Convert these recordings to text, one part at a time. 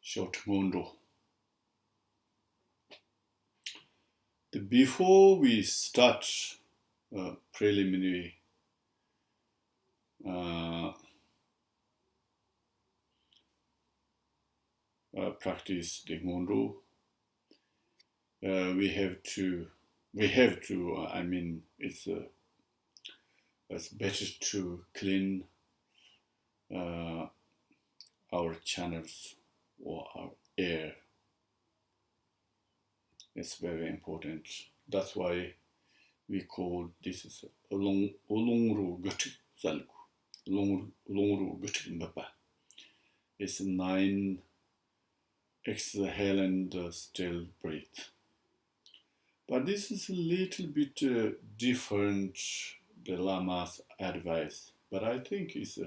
short Ngondro. Before we start preliminary uh, practice the Ngondro, I mean, it's better to clean uh, our channels or our air. It's very important. That's why we call this is Longru Gutik Salku. Longru Gutik Mbapa. It's 9 exhale and still breathe. But this is a little bit different, the Lama's advice. But I think it's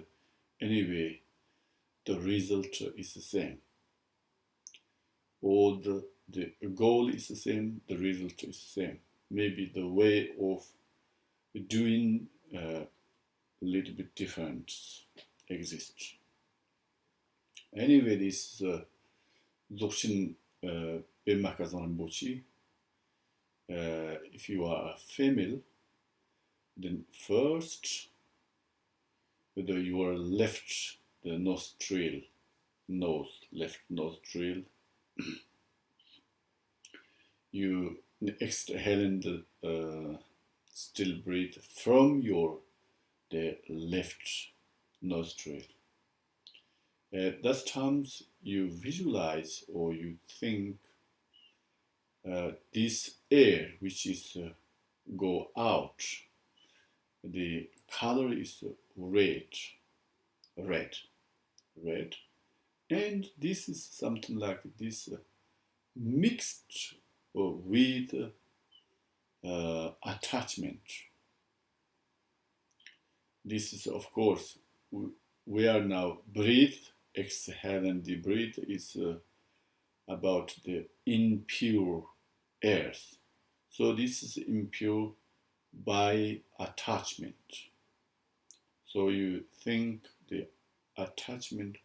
anyway, the result is the same. Or the goal is the same, the result is the same. Maybe the way of doing a little bit different exists. Anyway, this Dzogchen Bemakazan Bochi. If you are a female, then first, whether you are left the left nostril, you exhale and still breathe from the left nostril. At those times, you visualize or you think this air which is go out, the color is red, and this is something like this mixed with attachment. This is, of course, we are now breathe, exhale, and the breathe is about the impure airs. So this is impure by attachment. So you think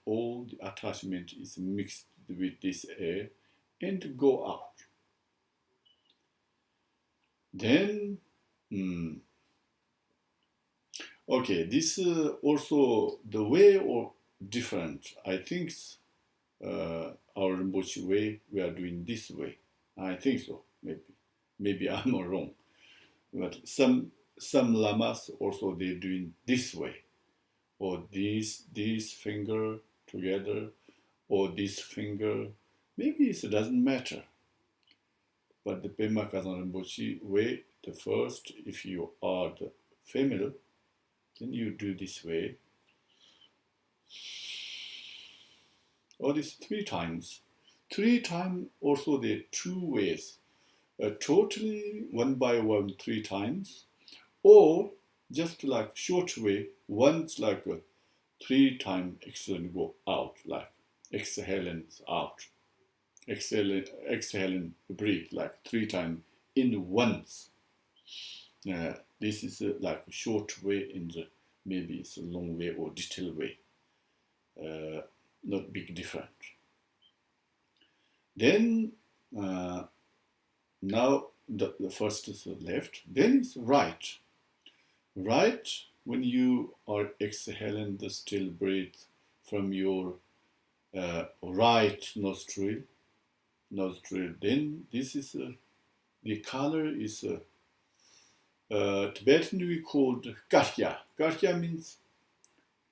all the attachment is mixed with this air and go out. Then, okay, this also the way or different. I think our Rinpoche way, we are doing this way. I think so. Maybe I'm wrong. But some lamas also they're doing this way, or this finger together, or this finger. Maybe it doesn't matter. But the Pema Kazan Rinpoche way, the first, if you are the female, then you do this way. Or this 3 times. 3 times also there are 2 ways. Totally 1 by 1 3 times, or just like short way, once like 3 times exhale and go out, like exhale and out. Exhale and breathe like 3 times in once. This is like a short way in the, maybe it's a long way or detailed way. Not big difference. Then now the first is left, then it's right. Right, when you are exhaling the still breathe from your right nostril, then this is the color is Tibetan we called karya. Karya means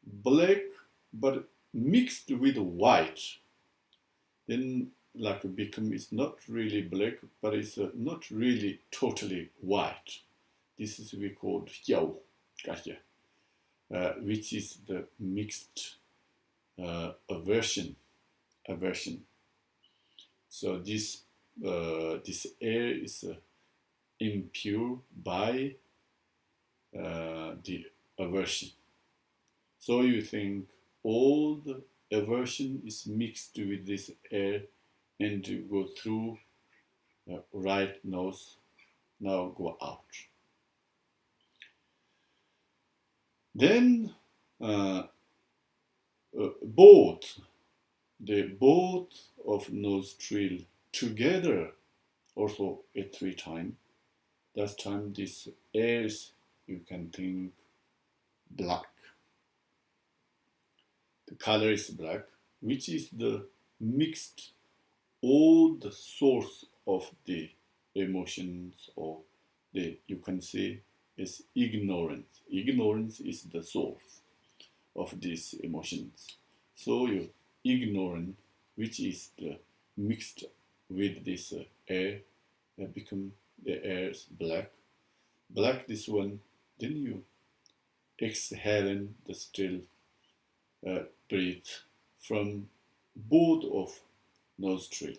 black but mixed with white. Then like become it's not really black, but it's not really totally white. This is we called yao karya, which is the mixed aversion. So this air is impure by the aversion. So you think all the aversion is mixed with this air and to go through right nose, now go out. Then both of nostril together also at 3 times. That time this air is, you can think, black. The color is black, which is the mixed all the source of the emotions, or the, you can say, is ignorance. Ignorance is the source of these emotions. So you ignorant, which is the mixed with this air, become the air is black. Black this one, then you exhale the still breathe from both of nostrils.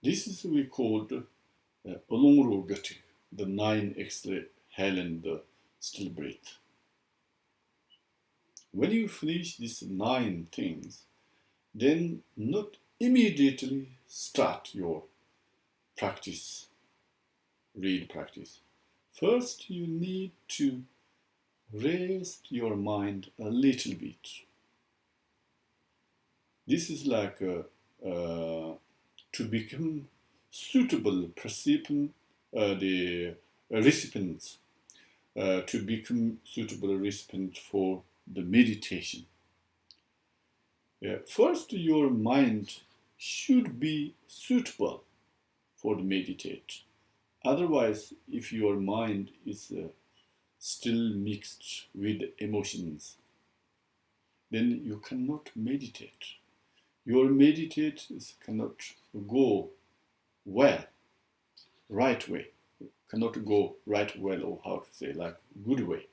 This is we called Ngondro, the 9 exhale and the still breathe. When you finish these 9 things, then not immediately start your practice, read practice. First, you need to rest your mind a little bit. This is like to become suitable the recipients, to become suitable recipient for the meditation. First, your mind should be suitable for the meditate. Otherwise, if your mind is still mixed with emotions, then you cannot meditate. Your meditate cannot go well, right way, cannot go right well, or how to say, like good way.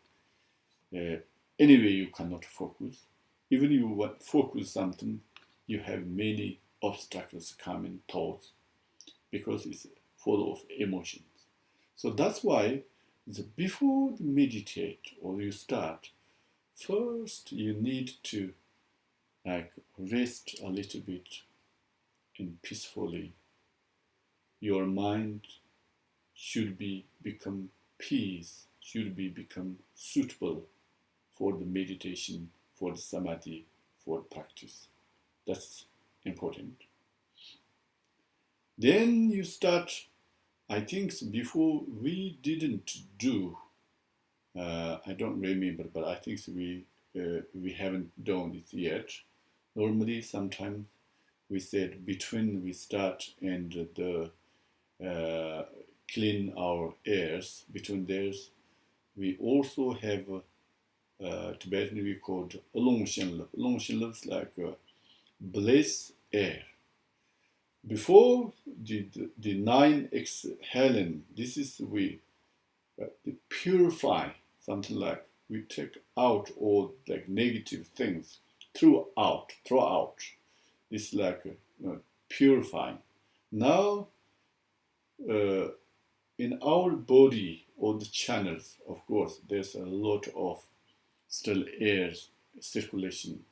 Anyway, you cannot focus. Even you want focus something, you have many obstacles coming, thoughts, because it's full of emotions. So that's why before you meditate or you start, first you need to like rest a little bit and peacefully. Your mind should become peace, should become suitable for the meditation, for the samadhi, for practice. That's important. Then you start, I think before we didn't do, I don't remember, but I think we haven't done it yet. Normally, sometimes we said between we start and the clean our ears, between theirs, we also have Tibetan we called Longchen. Longchen looks like bliss air. Before the 9 exhaling, this is we purify, something like we take out all like negative things throw out. This is like purifying. Now in our body or the channels, of course, there's a lot of still air circulation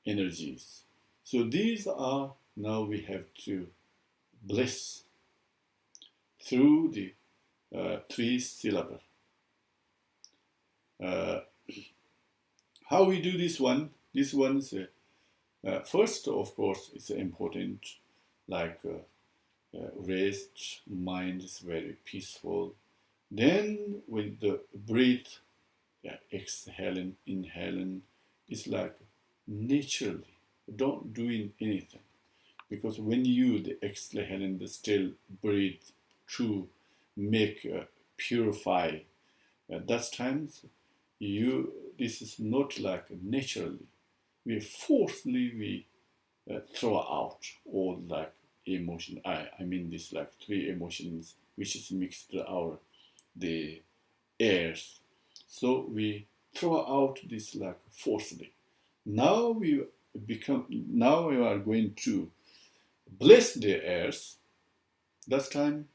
energies. So these are, now we have to bless through the 3 syllables. How we do this one? This one is first, of course, it's important, like rest, mind is very peaceful. Then with the breath, exhaling, inhaling, it's like naturally, don't doing anything. Because when you the exhale and the still breathe to make purify, that times this is not like naturally. We forcefully throw out all like emotion. I mean this like 3 emotions which is mixed the airs. So we throw out this like forcefully. Now we are going to bless the airs. That time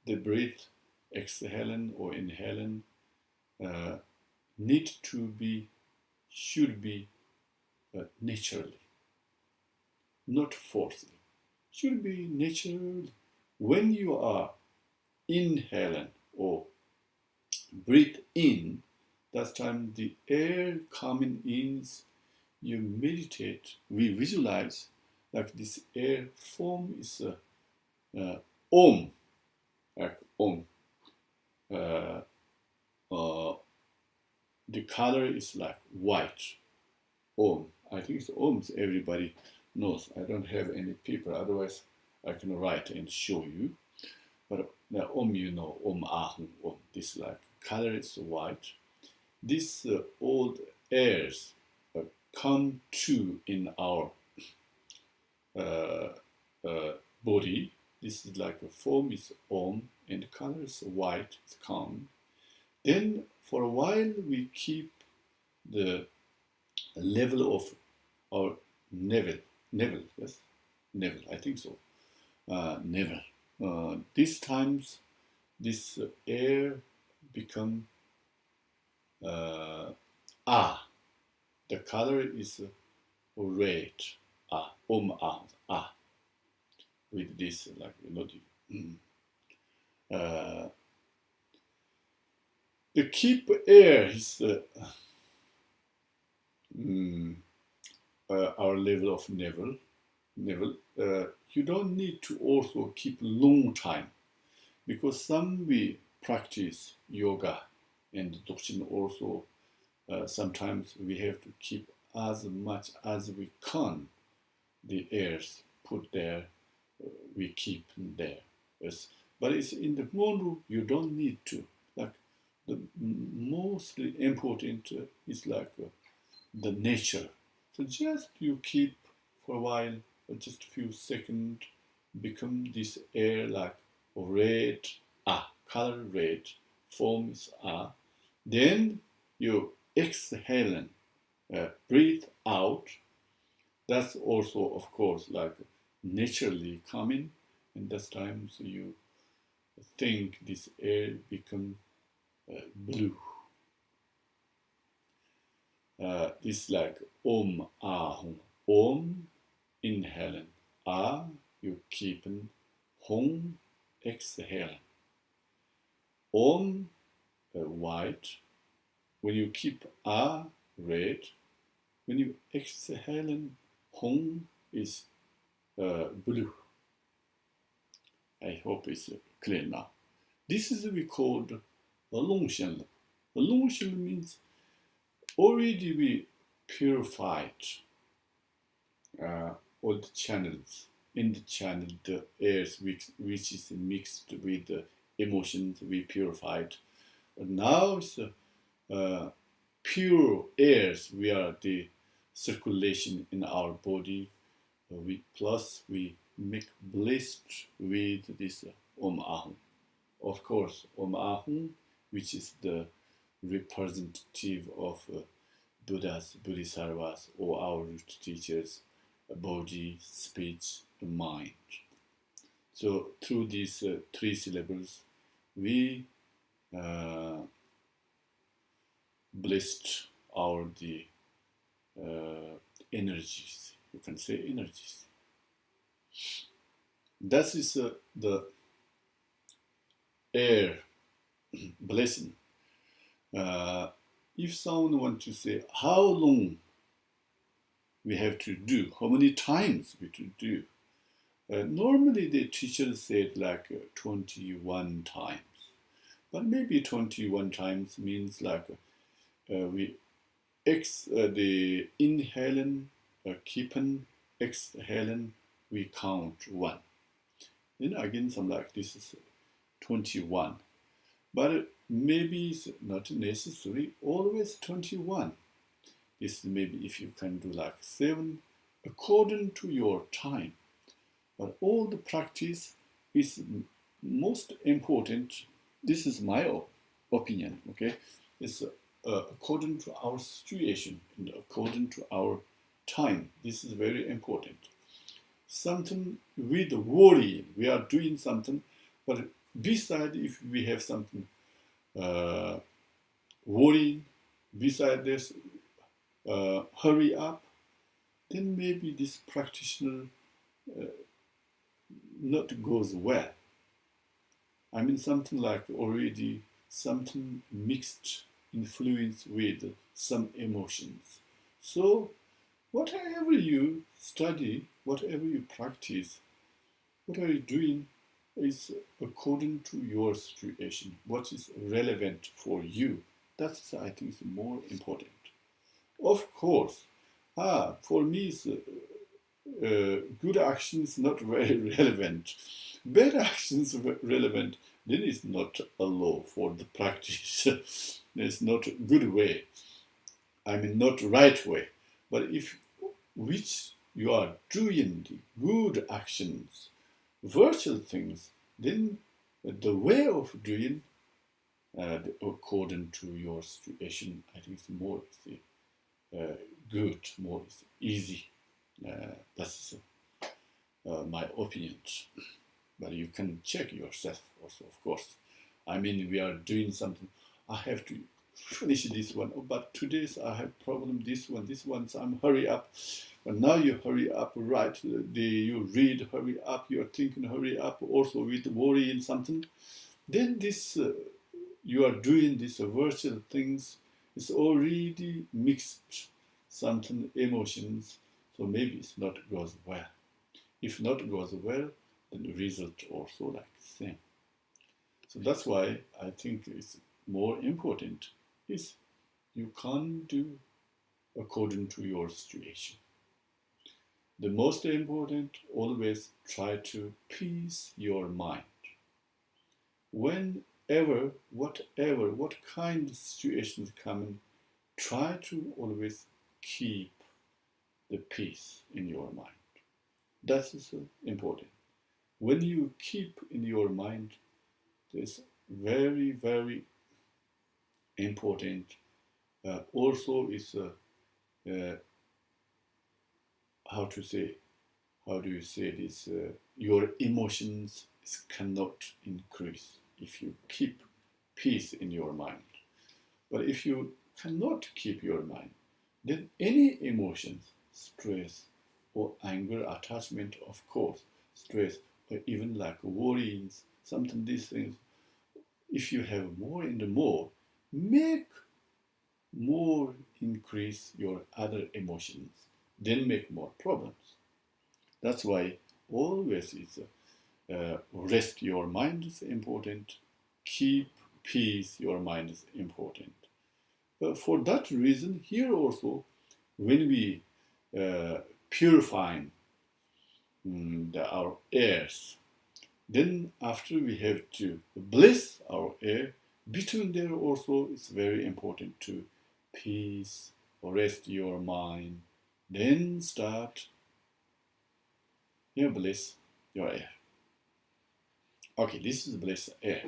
the breath, exhaling or inhaling, should be naturally, not forcefully. Should be natural. When you are inhaling or breathe in, that time the air coming in, you meditate, we visualize like this air form is om, like om. The color is like white, om. I think it's ohms. Everybody knows. I don't have any paper. Otherwise, I can write and show you. But the om, you know, om ahum om. This like color is white. This old airs come to in our body. This is like a form is om and the color is white. It's calm. Then for a while we keep the level of our navel, yes, navel. I think so. Navel. These times, this air become ah. The color is red. Ah, ah. With this, like the keep air is our level of navel. You don't need to also keep long time because some we practice yoga and Dzogchen also sometimes we have to keep as much as we can the airs put there, we keep there. Yes. But it's in the Ngondro, you don't need to. Like the mostly important is like the nature. So just you keep for a while, just a few seconds, become this air like red, color red, form is Then you exhale, breathe out. That's also, of course, like naturally coming, and that's times you think this air become blue. This like om ahum. Om inhaling. You keeping. Hong exhaling. Om white. When you keep red. When you exhaling, Hong is blue. I hope it's clear now. This is we called a Longchen. A Longchen means already we purified all the channels. In the channel, the airs which is mixed with the emotions we purified. But now it's pure airs. We are the circulation in our body. We make blessed with this Om Ahum. Of course, Om Ahum, which is the representative of Buddhas, Bodhisattvas, or our root teachers, body, speech, and mind. So through these three syllables, we blessed the energies. You can say energies. That is the air blessing. If someone wants to say how long we have to do, how many times we to do, normally the teachers said like 21 times. But maybe 21 times means like we the inhaling, keeping, exhaling, we count 1. Then again, some like this is 21. But maybe it's not necessary always 21. This maybe if you can do like 7 according to your time. But all the practice is most important. This is my opinion, okay? It's according to our situation and according to our time. This is very important. Something with worry, we are doing something, but beside if we have something worrying, beside this hurry up, then maybe this practitioner not goes well. I mean something like already something mixed influence with some emotions. So whatever you study, whatever you practice, whatever you're doing is according to your situation, what is relevant for you. That's, I think, is more important. Of course, for me, good actions not very relevant. Bad actions relevant, then it's not a law for the practice. It's not a good way. I mean, not right way. But if which you are doing the good actions, virtual things, then the way of doing according to your situation, I think it's more good, more easy. That's my opinion. But you can check yourself also, of course. I mean, we are doing something. I have to finish this one. Oh, but today's I have problem. This one. So I'm hurry up. But now you hurry up, right? You read, hurry up. You're thinking, hurry up. Also with worry in something. Then this you are doing these virtual things. It's already mixed something emotions. So maybe it's not goes well. If not goes well, then the result also like the same. So that's why I think it's more important is you can't do according to your situation. The most important, always try to peace your mind. Whenever, whatever, what kind of situations come in, try to always keep the peace in your mind. That is important. When you keep in your mind, this very, very important. Also is how to say, how do you say this? Your emotions cannot increase if you keep peace in your mind. But if you cannot keep your mind, then any emotions, stress or anger, attachment, of course, stress, or even like worries, something these things, if you have more and more, make more increase your other emotions, then make more problems. That's why always is rest your mind is important, keep peace your mind is important. For that reason, here also, when we purifying our airs, then after we have to bless our air, between there also it's very important to peace, rest your mind, then start bless your air. Okay, this is bless air.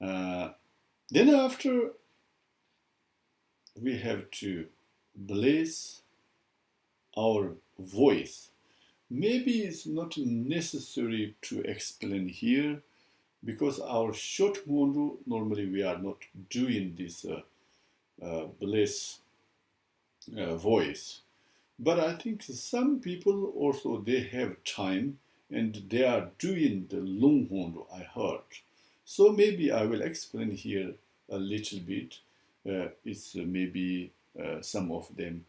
Then after we have to bless our voice. Maybe it's not necessary to explain here because our short Ngondro, normally we are not doing this bless voice. But I think some people also, they have time and they are doing the long Ngondro, I heard. So maybe I will explain here a little bit. It's maybe some of them,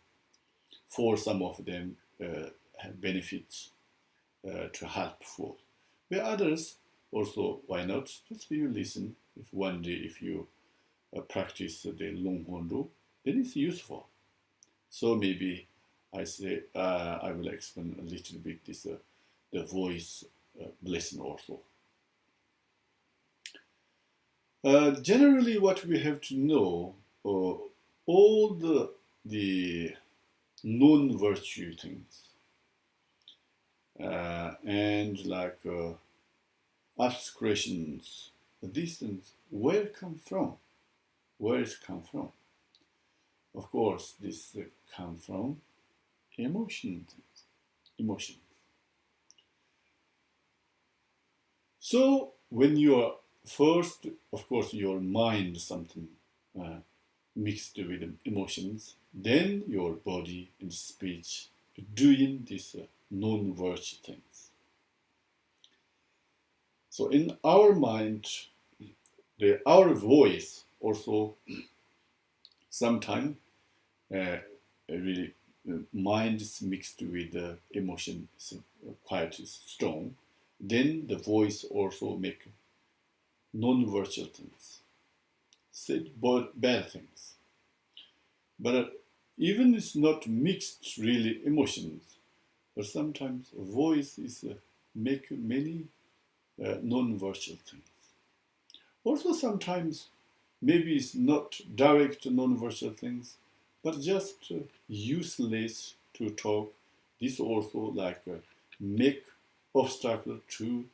for some of them, have benefits to helpful. But others also, why not? Just you listen. If one day, if you practice the long Ngondro, then it's useful. So maybe I say I will explain a little bit this the voice blessing also. Generally, what we have to know, all the non-virtue things, and like abstractions, these things, where come from? Where it come from? Of course, this come from emotions. So when you are first, of course, your mind something mixed with emotions, then your body and speech doing these non-virtue things. So in our mind, our voice also sometimes really mind is mixed with the emotion is quite strong, then the voice also make non-virtual things, say bad things. But even it's not mixed really emotions, but sometimes voice is make many non-virtual things. Also sometimes maybe it's not direct non-virtual things, but just useless to talk. This also like make obstacle to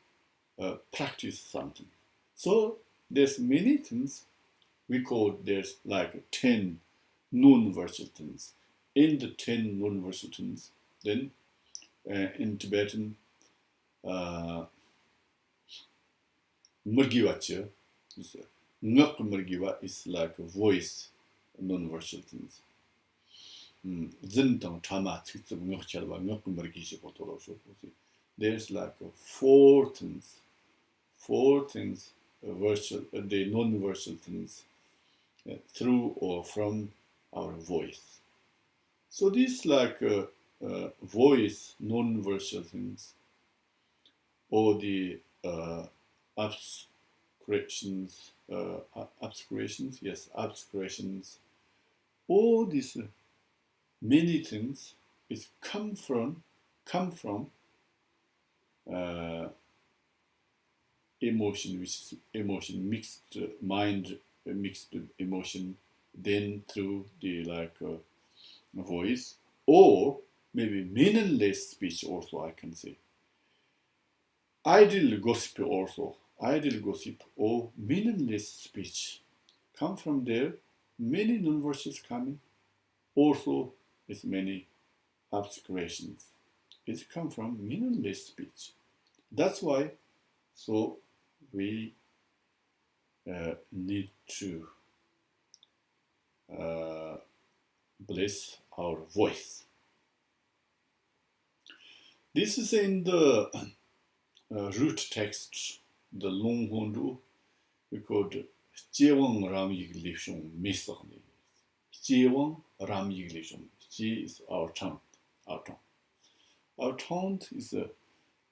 practice something. So there's many things we call there's like 10 non-virtual things. In the 10 non-virtual things, then in Tibetan, Murgiwacha is Ngak Murgiwa is like a voice non-virtual things. Zintang Tama Tsitsum Ngakchalwa Ngak Murgishi Potolosho. There's like four things, virtual, the non-virtual things through or from our voice. So these like voice non-virtual things, or the obscurations, all these many things is come from emotion, which is emotion mixed mind, mixed emotion, then through the like voice, or maybe meaningless speech also I can say. Idle gossip or meaningless speech come from there. Many non-virtues coming. Also, is many obscurations. It come from meaningless speech. That's why, so we need to bless our voice. This is in the root text, the Ngondro, we called Jewang Ram Yiglishon Misogni. Jewang Ram Yiglishon. Ji is our tongue. Our tongue is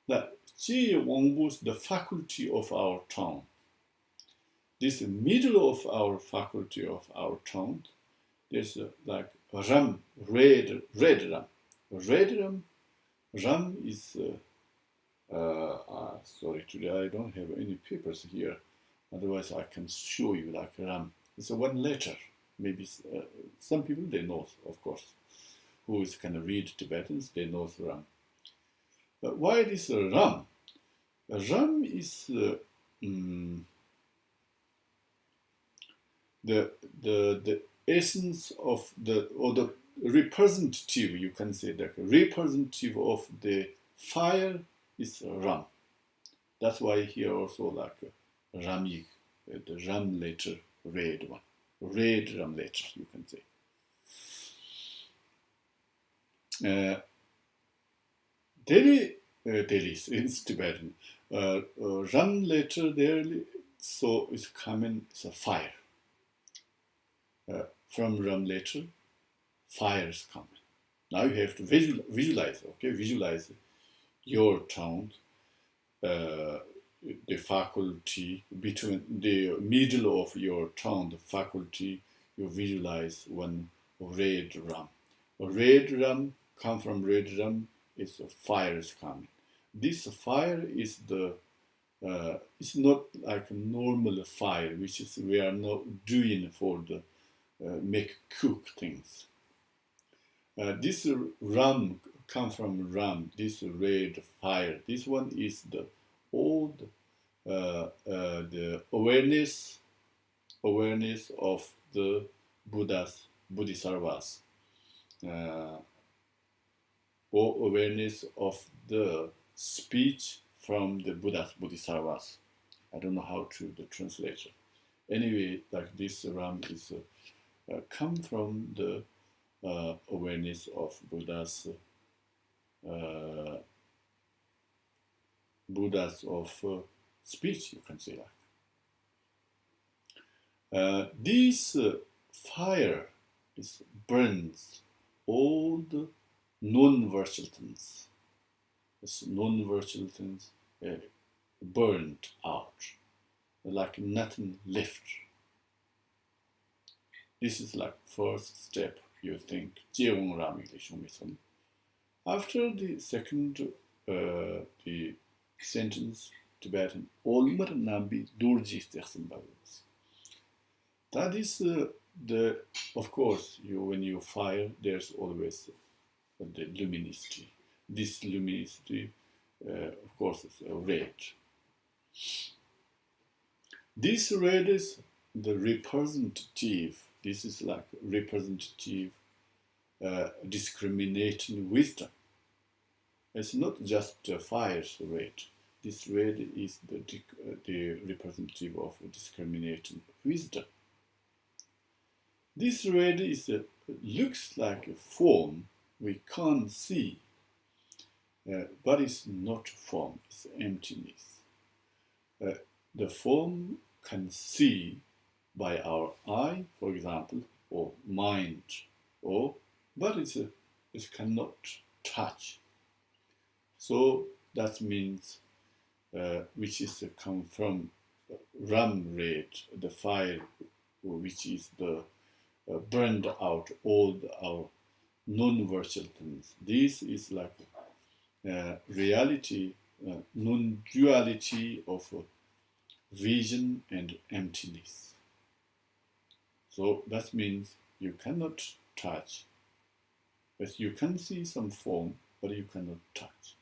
that Jewang was the faculty of our tongue. This middle of our faculty of our tongue, there's like ram, red ram. Red ram, ram is, sorry, today I don't have any papers here. Otherwise I can show you like ram. It's one letter. Maybe some people, they know, of course. Who is kind of read Tibetans, they know ram. But why this ram? Ram is the essence of the representative, you can say that representative of the fire is Ram. That's why here also like Ramik, the Ram letter, red one. Red Ram letter, you can say. Delhi in Tibetan. Ram letter there, so it's coming, it's a fire. From Ram letter, fire is coming. Now you have to visualize, okay? Visualize your tongue, the faculty between the middle of your tongue, the faculty, you visualize one red ram. A red ram come from red ram, it's a fire is coming. This fire is the it's not like a normal fire, which is we are not doing for the make cook things. This ram come from ram. This red fire. This one is the old the awareness of the Bodhisattvas, or awareness of the speech from the Buddha's Bodhisattvas. I don't know how to the translation. Anyway, like this ram is come from the awareness of Buddha's of speech, you can say that. This fire is burns all the non-virtual things. This non-virtual things burned out, like nothing left. This is like first step, you think. After the second the sentence, Tibetan, olmar nambi durji. That is the, of course, when you fire, there's always the luminosity. This luminosity, of course, is red. This red is the representative. This is like representative discriminating wisdom. It's not just fire's red. This red is the representative of discriminating wisdom. This red is looks like a form we can't see, but it's not form, it's emptiness. The form can see by our eye, for example, or mind, but it cannot touch. So that means which is come from ram red, the fire, which is the burned out all our non-virtual things. This is like reality, non-duality of vision and emptiness. So that means you cannot touch. Yes, you can see some form, but you cannot touch.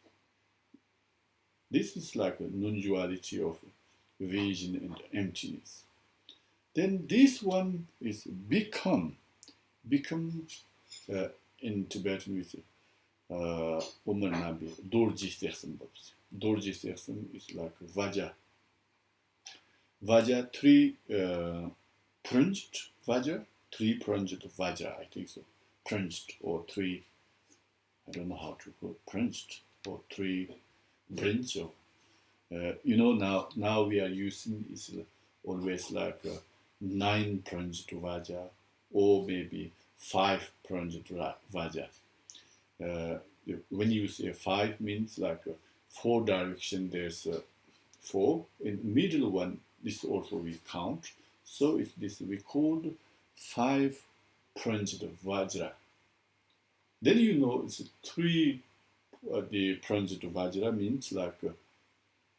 This is like a non-duality of vision and emptiness. Then this one is become in Tibetan with Nabi, Dorji Sersam. Dorji Sersam is like Vaja. Vaja, three prunged Vaja, three prunged Vaja, I think so. Prunged or three, I don't know how to call it, prunged or three branch. Now we are using is always like 9 prunged Vaja or maybe 5 prunged Vaja. When you say 5 means like 4 direction, there's 4. In the middle one, this also we count. So it's this we called 5 prunged Vajra. Then it's 3. The prunged Vajra means like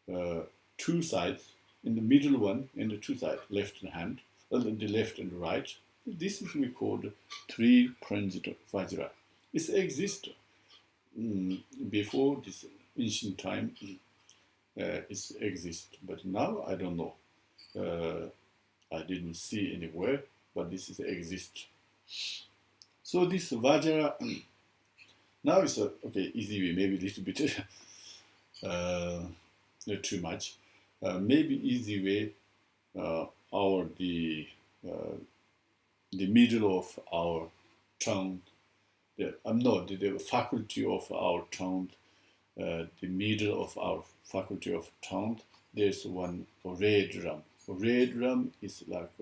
2 sides. In the middle one and the 2 sides, left hand, the left and right. This is we called 3 prunged Vajra. It exists before this ancient time. It exists, but now I don't know. I didn't see anywhere, but this is exist. So this Vajra now it's easy way, maybe a little bit not too much. Maybe easy way. The middle of our tongue, the faculty of our tongue, the middle of our faculty of tongue. There's one red ram. Red ram is like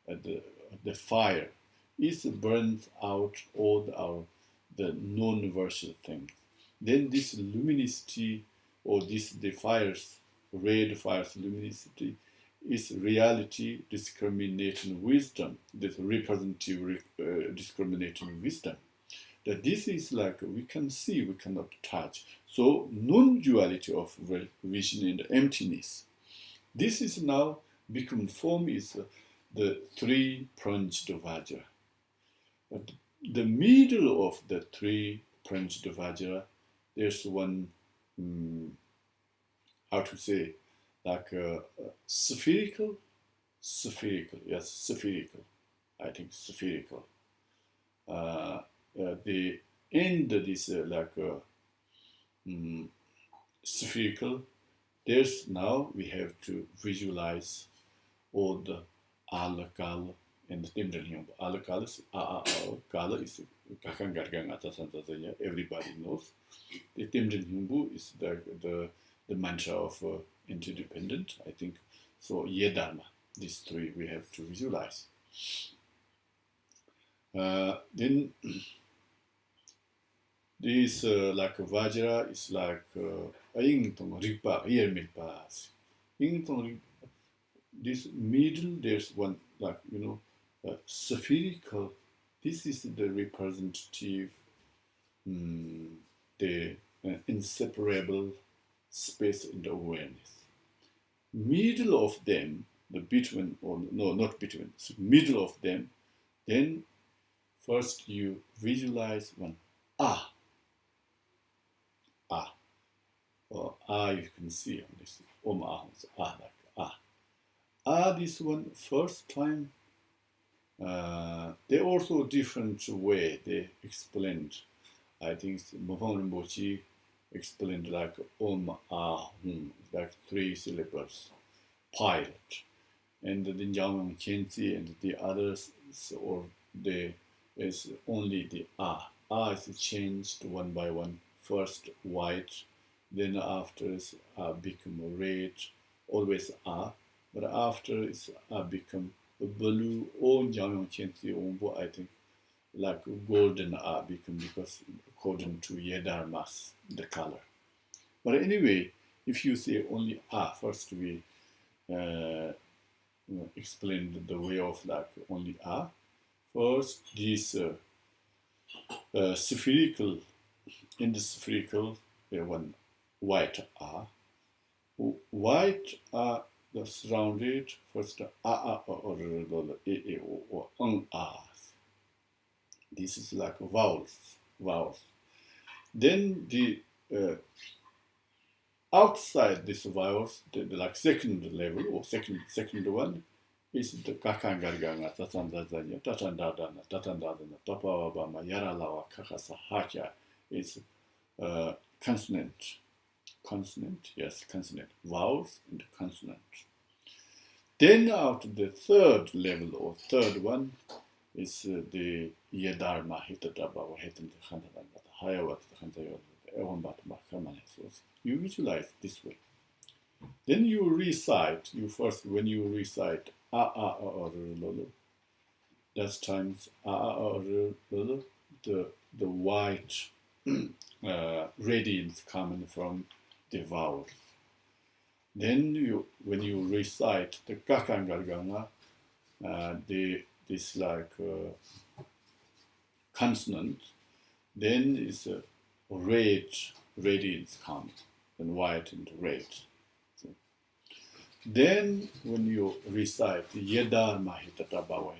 the fire. It burns out all the non-virtual things. Then this luminosity or the red fire's luminosity is reality discriminating wisdom, this representative discriminating wisdom. That this is like we can see, we cannot touch. So non-duality of vision and emptiness. This is now become form is the 3 prunged Vajra. But the middle of the 3 prunged Vajra, there's one, how to say, like spherical, yes, spherical. I think spherical. The end is like spherical. There's now we have to visualize all the al-kal and the al-kal is everybody knows. The Timdren is the mantra of interdependent, I think. So Yedharma, these 3 we have to visualize. Then This like Vajra is like Ingtong Ripa, Yer Milpas. Ingtong, this middle, there's one like, spherical. This is the representative, the inseparable space in the awareness. Middle of them, the between, or no, not between, so middle of them, then first you visualize one ah, ah, or ah, you can see on this ah, like ah. Ah, this one first time, they also different way they explained. I think Mofang Rinpoche explained like ah, like 3 syllables, pilot. And the Jiang Qianzi and the others, or the is only the ah. Ah is changed one by one. First white, then after is ah become red, always ah. But after is ah become blue or Jiang Qianzi Ombo, I think, like golden ah become, because according to Yedharmas, the color. But anyway, if you say only ah, first we uh, explained the way of like only ah. First, this spherical, in the spherical, one white ah. White ah, the surrounded first ah or e or ah. This is like vowels. Then the outside this vowels, the like second level or second one is the kakangarganga tatandazanya tatandadana tatandadana tapawabama yaralawa kakasa hakya is consonant, yes, consonant, vowels and consonant. Then out the third level or third one is the yedharma hitadaba or hitan the hayawat the ewanbat makamane. So you visualize this way. Then you recite, when you recite lolo, that's times lolo, the white radiance coming from the vowels. Then when you recite the kakangarganga, this like consonant, then is a red radiance coming, and white and red. Then, when you recite Yedar Mahitata Bawa,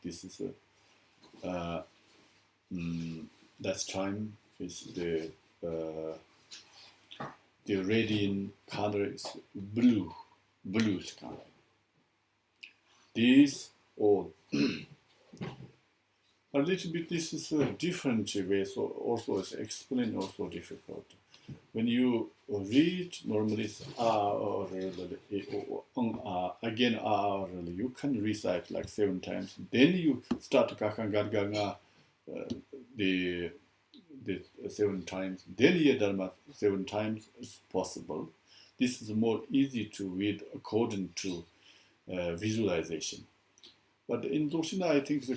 this is that time is the radiant color is blue sky. These all a little bit. This is a different way, so also it's explained also difficult. When you read normally it's or again you can recite like 7 times. Then you start kakangarganga the 7 times. Then yedharma 7 times is possible. This is more easy to read according to visualization. But in Doshina, I think the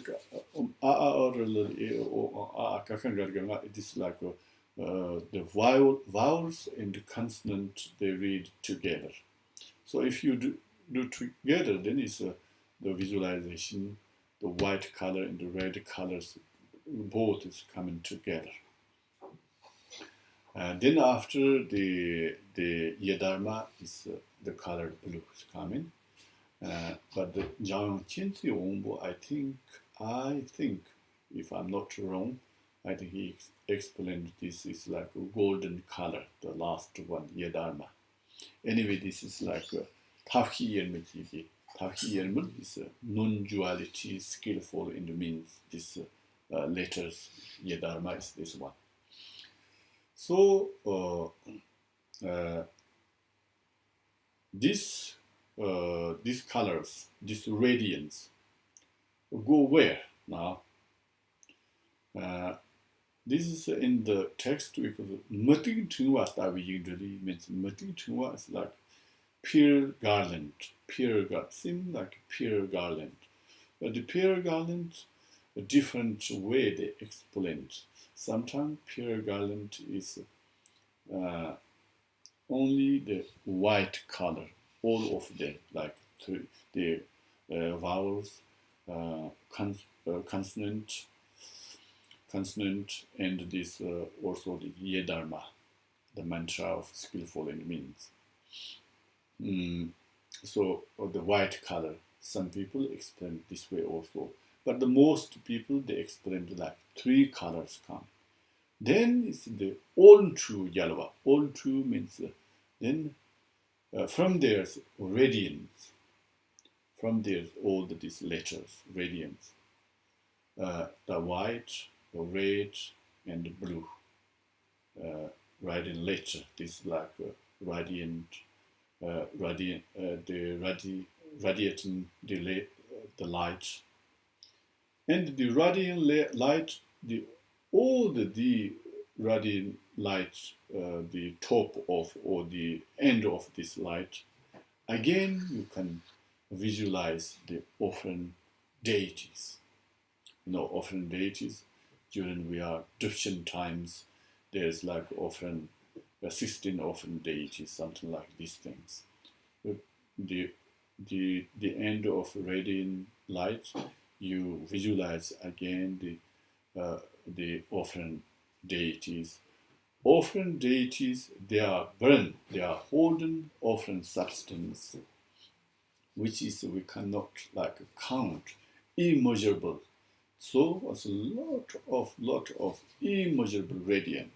it is like the vowels and the consonant they read together. So if you do together, then it's the visualization, the white color and the red colors, both is coming together. And then after the yedharma is the color blue is coming. But the Jiang Qianzi Ombo, I think, if I'm not wrong, I think he explained this is like a golden color, the last one, Yedharma. Anyway, this is like Tafhi Yermeti. Tafhi Yermel is a non-duality, skillful in the means. This letters, Yedharma is this one. So, these colors, this radiance, go where now? This is in the text because Mating Chungwa usually means Mating Chungwa is like pure garland, seems like pure garland. But the pure garland, a different way they explain it. Sometimes pure garland is uh, only the white color, all of them, like the vowels, consonant, and this also the yedharma, the mantra of skillful and means. So the white color, some people explain this way also, but the most people they explain like three colors come. Then it's the all true yellow. All true means then from there's radiance. From there's all these letters, radiance. The white, the red, and the blue. Radiant letter. This is like radiant, radiating the light, and the radiant light. All the radiant light, the top of or the end of this light. Again, you can visualize the offering deities. Offering deities during we are Egyptian times. There's like offering 16 offering deities, something like these things. The end of radiant light, you visualize again the offering deities. Offering deities, they are burned, they are holding offering substance, which is we cannot like count, immeasurable. So it's a lot of immeasurable radiant.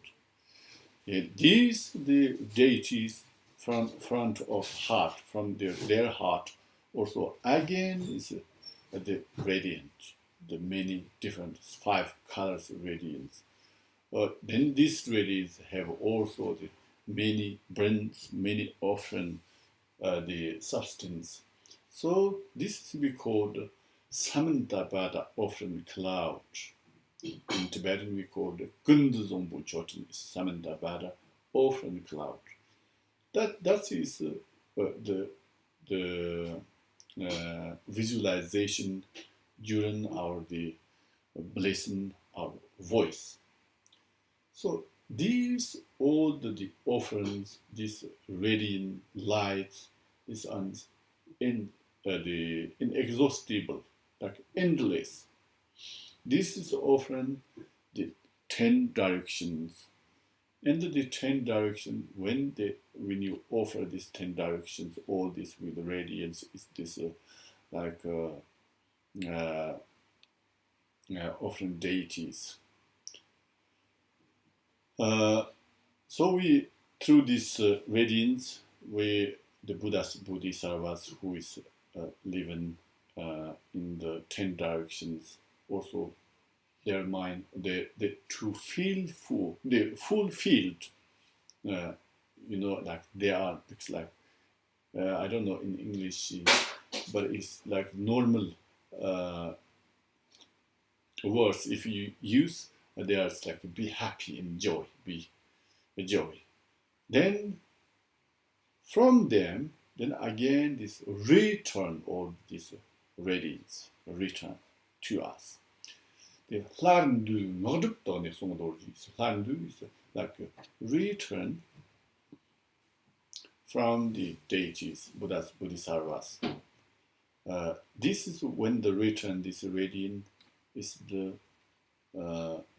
These the deities from front of heart, from their heart, also again is the radiant, the many different 5 colors radiance. Then these radiance have also the many brands, many often the substance. So this is we called Samantabhata offering cloud. In Tibetan we call the Ngöndro Chotin Samantabhata offering cloud. That is the visualization during our the blessing our voice. So these all the offerings, this radiant light, is the inexhaustible, like endless. This is often the 10 directions. And the 10 directions, when you offer these 10 directions, all this with radiance is this often deities. So we through this radiance, the Buddha's Bodhisattvas who is living in the 10 directions, also their mind, the fulfilled, like they are, it's like, I don't know in English, but it's like normal words if you use, they are like be happy, enjoy, be joy. Then from them, then again this return or this radiance return to us. The Ngondro Ngondro is like a return from the deities, Buddhas, Bodhisattvas. This is when the return, this radiance is the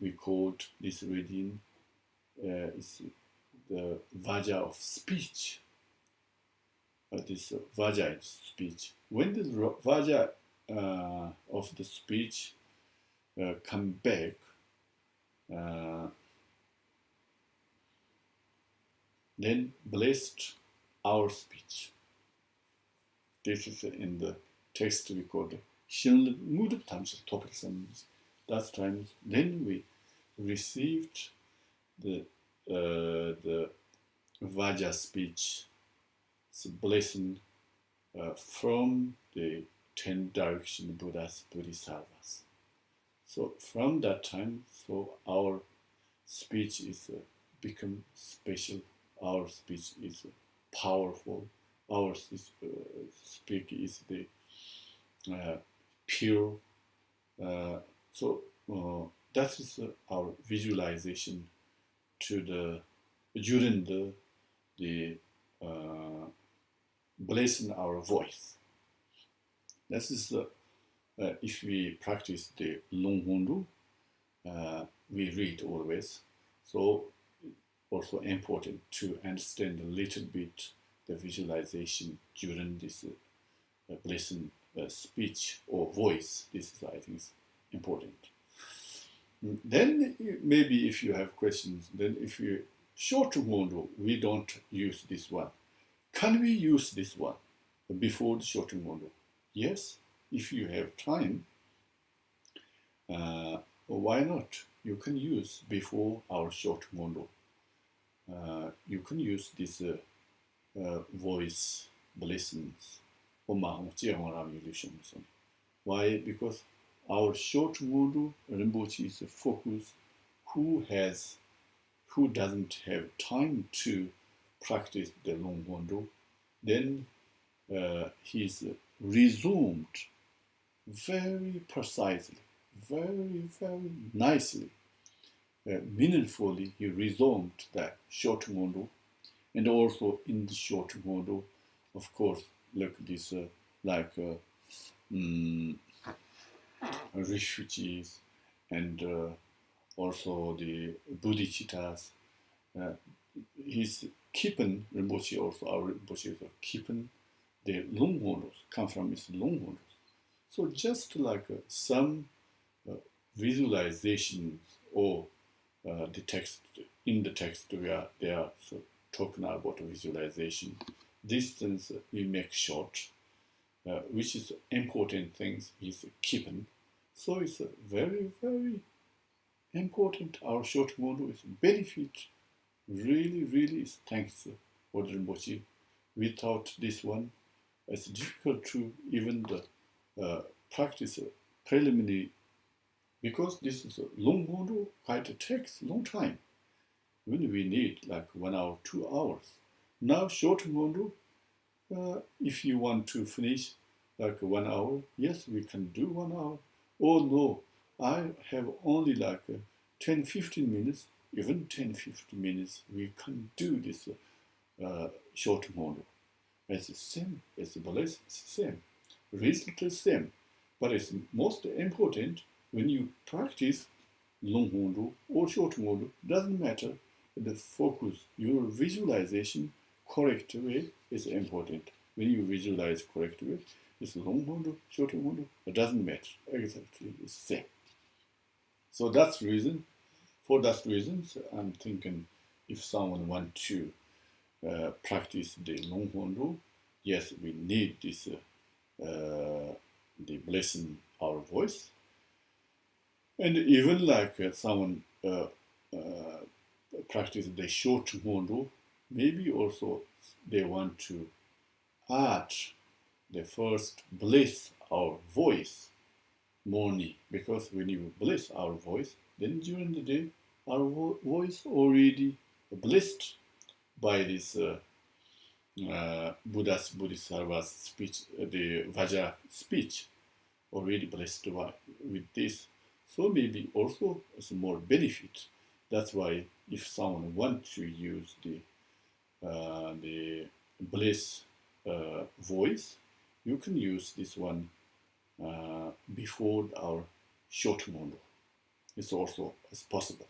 we called this radiance is the Vaja of speech. This Vaja is speech. When the Vaja of the speech come back, then blessed our speech. This is in the text we call Shinle Muduk Tamsa topics, and that time then we received the Vaja speech, blessing from the 10 direction Buddhas, Bodhisattvas. So from that time, so our speech is become special. Our speech is powerful. Our speak is the pure. So that is our visualization to the during the blessing our voice. That is if we practice the Ngondro, we read always. So also important to understand a little bit the visualization during this blessing speech or voice. This is, I think, is important. Then maybe if you have questions, then if you short Ngondro, we don't use this one. Can we use this one before the short Ngondro? Yes, if you have time, why not? You can use before our short Ngondro. You can use this voice blessings. Why? Because our short Ngondro Rinpoche is a focus who doesn't have time to practice the long Ngondro, then he's resumed very precisely, very, very nicely, meaningfully. He resumed that short Ngondro, and also in the short Ngondro, of course, look this refugees and also the bodhicittas. He's keeping Rinpoche, also our Rinpoche is keeping the long Ngondros, come from his long Ngondros. So just like some visualizations or the text, in the text where they are talking about visualization, distance we make short, which is important things is keeping. So it's a very, very important. Our short Ngondro is benefit. Really, really is thanks for the Rinpoche. Without this one, it's difficult to even the practice preliminary, because this is a long Ngondro, quite takes long time. When we need like 1 hour, 2 hours. Now short Ngondro, if you want to finish like 1 hour, yes, we can do 1 hour. Oh no, I have only like 10-15 minutes, even 10-15 minutes, we can do this short Ngondro. It's the same, it's the balance, it's the same, result is the same. But it's most important when you practice long Ngondro or short Ngondro, doesn't matter. The focus, your visualization, correct way is important. When you visualize correct way, it's long Ngondro, short Ngondro, it doesn't matter. Exactly, it's the same. So that's the reason. For that reason, I'm thinking if someone wants to practice the long Ngondro, yes, we need this the blessing our voice, and even like someone practice the short Ngondro, maybe also they want to add the first bless our voice morning, because when you bless our voice, then during the day our voice already blessed by this Bodhisattva's speech, the Vajra speech, already blessed with this. So maybe also it's more benefit. That's why if someone wants to use the bliss voice, you can use this one before our short Ngondro. It's also as possible.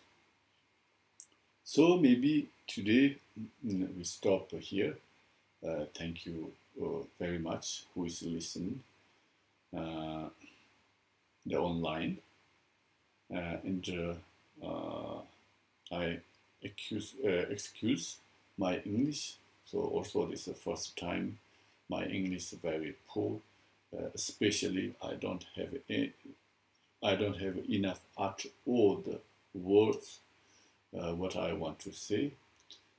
So maybe today we stop here. Thank you very much who is listening the online, and I excuse my English. So also this is the first time my English is very poor. Especially I don't have enough at all the words what I want to say.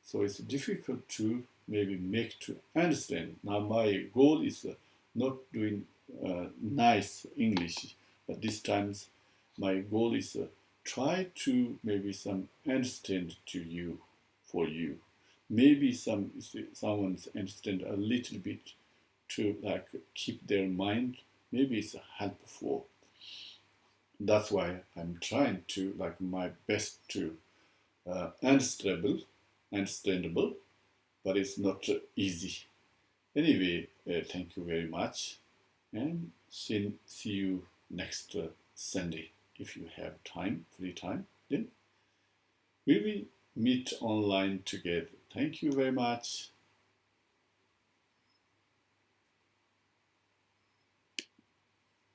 So it's difficult to maybe make to understand. Now my goal is not doing nice English, but this times my goal is try to maybe some understand to you, for you. Maybe someone's understand a little bit to like keep their mind. Maybe it's helpful. That's why I'm trying to like my best to understandable, but it's not easy. Anyway, thank you very much, and see you next Sunday if you have time, free time. Then we will meet online together. Thank you very much.